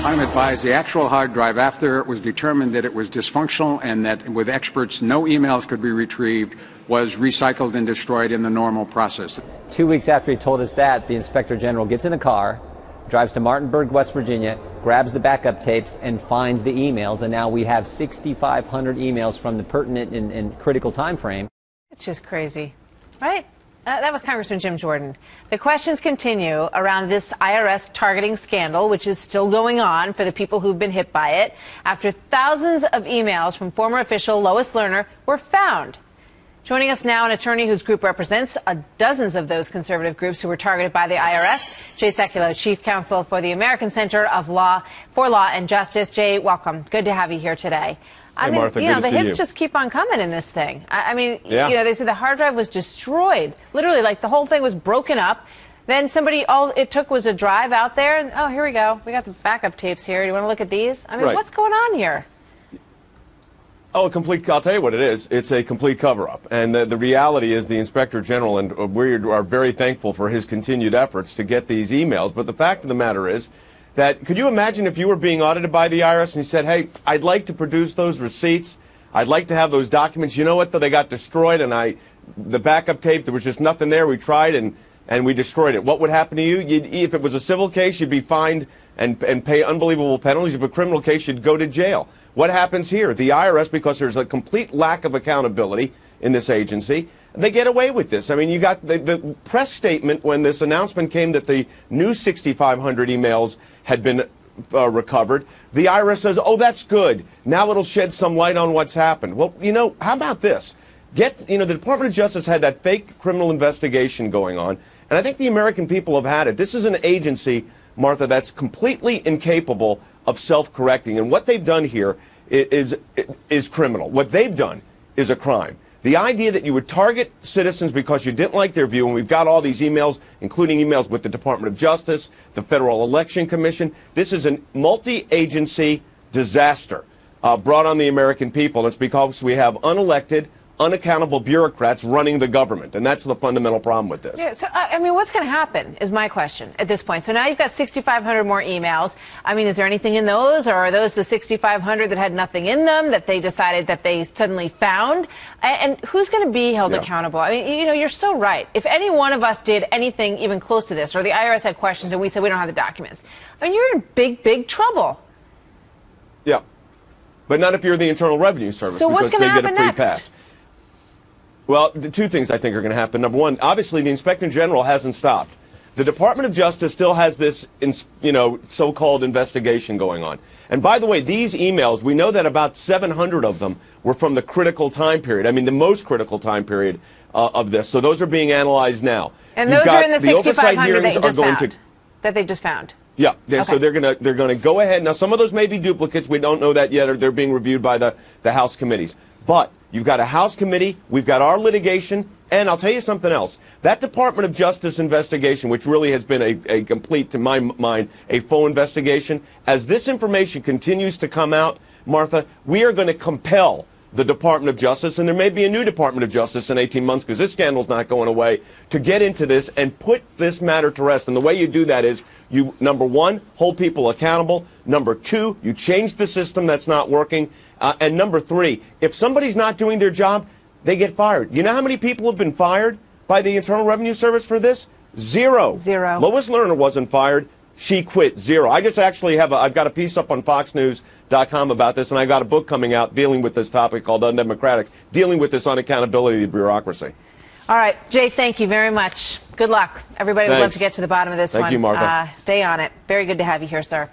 I'm advised the actual hard drive, after it was determined that it was dysfunctional and that with experts no emails could be retrieved, was recycled and destroyed in the normal process. 2 weeks after he told us that, the Inspector General gets in a car, drives to Martinburg, West Virginia, grabs the backup tapes, and finds the emails. And now we have 6,500 emails from the pertinent and critical time frame. It's just crazy, right? That was Congressman Jim Jordan. The questions continue around this IRS targeting scandal, which is still going on for the people who've been hit by it, after thousands of emails from former official Lois Lerner were found. Joining us now, an attorney whose group represents dozens of those conservative groups who were targeted by the IRS, Jay Sekulow, Chief Counsel for the American Center for Law and Justice. Jay, welcome. Good to have you here today. Hey, Martha, the hits just keep on coming in this thing. They say the hard drive was destroyed. Literally, like the whole thing was broken up. Then all it took was a drive out there. And, oh, here we go. We got the backup tapes here. Do you want to look at these? I mean, What's going on here? Oh, I'll tell you what it is. It's a complete cover-up. And the reality is the Inspector General, and we are very thankful for his continued efforts to get these emails. But the fact of the matter is that, could you imagine if you were being audited by the IRS and you said, hey, I'd like to produce those receipts. I'd like to have those documents. You know what, though? They got destroyed, and the backup tape, there was just nothing there. We tried, and we destroyed it. What would happen to you? If it was a civil case, you'd be fined and pay unbelievable penalties. If a criminal case, you'd go to jail. What happens here? The IRS, because there's a complete lack of accountability in this agency, they get away with this. I mean, you got the press statement when this announcement came that the new 6,500 emails had been recovered. The IRS says, oh, that's good. Now it'll shed some light on what's happened. Well, how about this? The Department of Justice had that fake criminal investigation going on, and I think the American people have had it. This is an agency, Martha, that's completely incapable of self-correcting, and what they've done here is criminal. What they've done is a crime. The idea that you would target citizens because you didn't like their view, and we've got all these emails, including emails with the Department of Justice, the Federal Election Commission. This is a multi-agency disaster brought on the American people. It's because we have unelected, unaccountable bureaucrats running the government, and that's the fundamental problem with this. Yeah, so, what's going to happen is my question at this point. So now you've got 6,500 more emails. I mean, is there anything in those, or are those the 6,500 that had nothing in them that they decided that they suddenly found? And who's going to be held accountable? I mean, you're so right. If any one of us did anything even close to this, or the IRS had questions and we said we don't have the documents, I mean, you're in big, big trouble. Yeah. But not if you're the Internal Revenue Service. So what's going to happen next? Well, the two things I think are going to happen. Number one, obviously the Inspector General hasn't stopped. The Department of Justice still has this, so-called investigation going on. And by the way, these emails, we know that about 700 of them were from the critical time period. I mean, the most critical time period of this. So those are being analyzed now. And those are in the 6,500 that you just found, that they just found. Yeah, okay. So they're going to go ahead. Now, some of those may be duplicates. We don't know that yet, or they're being reviewed by the House committees. But you've got a House committee, we've got our litigation, and I'll tell you something else. That Department of Justice investigation, which really has been a complete, to my mind, a full investigation, as this information continues to come out, Martha, we are going to compel the Department of Justice, and there may be a new Department of Justice in 18 months because this scandal's not going away, to get into this and put this matter to rest. And the way you do that is you, number one, hold people accountable. Number two, you change the system that's not working. And number three, if somebody's not doing their job, they get fired. You know how many people have been fired by the Internal Revenue Service for this? Zero. Lois Lerner wasn't fired. She quit. Zero. I just actually I've got a piece up on FoxNews.com about this, and I got a book coming out dealing with this topic called Undemocratic, dealing with this unaccountability of bureaucracy. All right, Jay, thank you very much. Good luck. Everybody would love to get to the bottom of this one. Thank you, Martha. Stay on it. Very good to have you here, sir.